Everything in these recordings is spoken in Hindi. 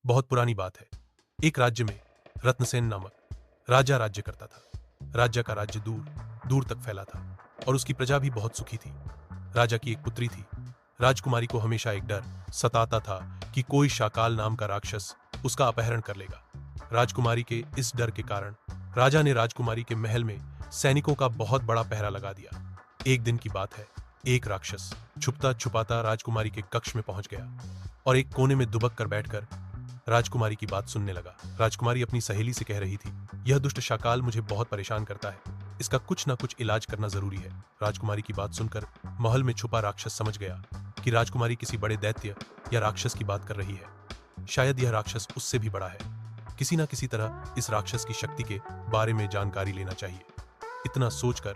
बहुत पुरानी बात है। एक राज्य में रत्नसेन नामक राजा राज्य करता था। राज्य का राज्य दूर दूर तक फैला था और उसकी प्रजा भी बहुत सुखी थी। राजा की एक पुत्री थी। राजकुमारी को हमेशा एक डर सताता था कि कोई शाकाल नाम का राक्षस उसका अपहरण कर लेगा। राजकुमारी के इस डर के कारण राजा ने राजकुमारी के महल में सैनिकों का बहुत बड़ा पहरा लगा दिया। एक दिन की बात है, एक राक्षस छुपता छुपाता राजकुमारी के कक्ष में पहुंच गया और एक कोने में दुबक कर बैठकर राजकुमारी की बात सुनने लगा। राजकुमारी अपनी सहेली से कह रही थी, यह दुष्ट शाकाल मुझे बहुत परेशान करता है, इसका कुछ ना कुछ इलाज करना जरूरी है। राजकुमारी की बात सुनकर महल में छुपा राक्षस समझ गया कि राजकुमारी किसी बड़े दैत्य या राक्षस की बात कर रही है। शायद यह राक्षस उससे भी बड़ा है। किसी न किसी तरह इस राक्षस की शक्ति के बारे में जानकारी लेना चाहिए। इतना सोचकर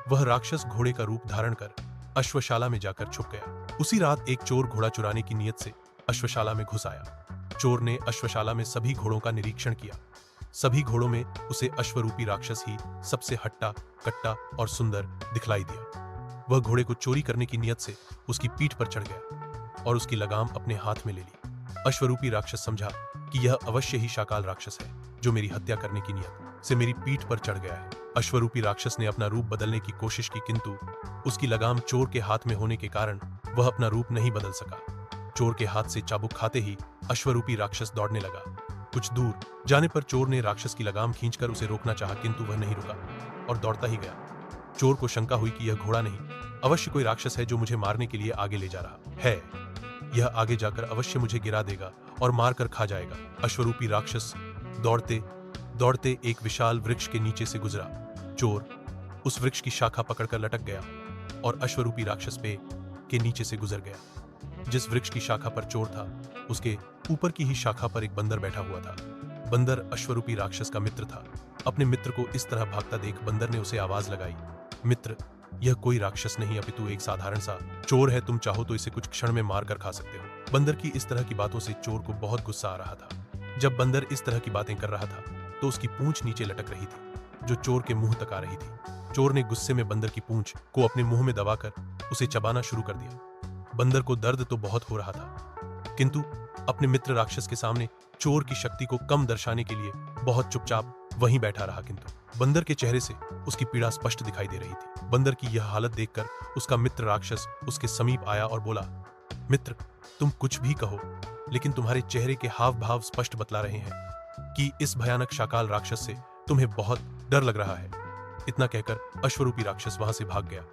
वह राक्षस घोड़े का रूप धारण कर अश्वशाला में जाकर छुप गया। उसी रात एक चोर घोड़ा चुराने की नीयत से अश्वशाला में घुस आया। चोर ने अश्वशाला में सभी घोड़ों का निरीक्षण किया। सभी घोड़ों में उसे अश्वरूपी राक्षस ही सबसे हट्टा कट्टा और सुंदर दिखलाई दिया। वह घोड़े को चोरी करने की नीयत से उसकी पीठ पर चढ़ गया और उसकी लगाम अपने हाथ में ले ली। अश्वरूपी राक्षस समझा कि यह अवश्य ही शाकाल राक्षस है जो मेरी हत्या करने की नीयत से मेरी पीठ पर चढ़ गया है। अश्वरूपी राक्षस ने अपना रूप बदलने की कोशिश की, किंतु उसकी लगाम चोर के हाथ में होने के कारण वह अपना रूप नहीं बदल सका। चोर के हाथ से चाबुक खाते ही अश्वरूपी राक्षस दौड़ने लगा। कुछ दूर जाने पर चोर ने राक्षस की लगाम खींचकर उसे रोकना चाहा, किंतु वह नहीं रुका और दौड़ता ही गया। चोर को शंका हुई कि यह घोड़ा नहीं, अवश्य कोई राक्षस है जो मुझे मारने के लिए आगे ले जा रहा है। यह आगे जाकर अवश्य मुझे गिरा देगा और मारकर खा जाएगा। अश्वरूपी राक्षस दौड़ते दौड़ते एक विशाल वृक्ष के नीचे से गुजरा। चोर उस वृक्ष की शाखा पकड़कर लटक गया और अश्वरूपी राक्षस पे के नीचे से गुजर गया। जिस वृक्ष की शाखा पर चोर था, उसके ऊपर की ही शाखा पर एक बंदर बैठा हुआ था। बंदर अश्वरूपी राक्षस का मित्र था। अपने मित्र को इस तरह भागता देख बंदर ने उसे आवाज लगाई, मित्र, यह कोई राक्षस नहीं अपितु एक साधारण सा चोर है, तुम चाहो तो इसे कुछ क्षण में मार कर खा सकते हो। बंदर की इस तरह की बातों से चोर को बहुत गुस्सा आ रहा था। जब बंदर इस तरह की बातें कर रहा था तो उसकी पूंछ नीचे लटक रही थी जो चोर के मुंह तक आ रही थी। चोर ने गुस्से में बंदर की पूंछ को अपने मुंह में दबाकर उसे चबाना शुरू कर दिया। बंदर को दर्द तो बहुत हो रहा था, किंतु अपने मित्र राक्षस के सामने चोर की शक्ति को कम दर्शाने के लिए बहुत चुपचाप वहीं बैठा रहा। किंतु बंदर के चेहरे से उसकी पीड़ा स्पष्ट दिखाई दे रही थी। बंदर की यह हालत देखकर उसका मित्र राक्षस उसके समीप आया और बोला, मित्र, तुम कुछ भी कहो, लेकिन तुम्हारे चेहरे के हाव भाव स्पष्ट बतला रहे हैं कि इस भयानक शाकाल राक्षस से तुम्हें बहुत डर लग रहा है। इतना कहकर अश्वरूपी राक्षस वहां से भाग गया।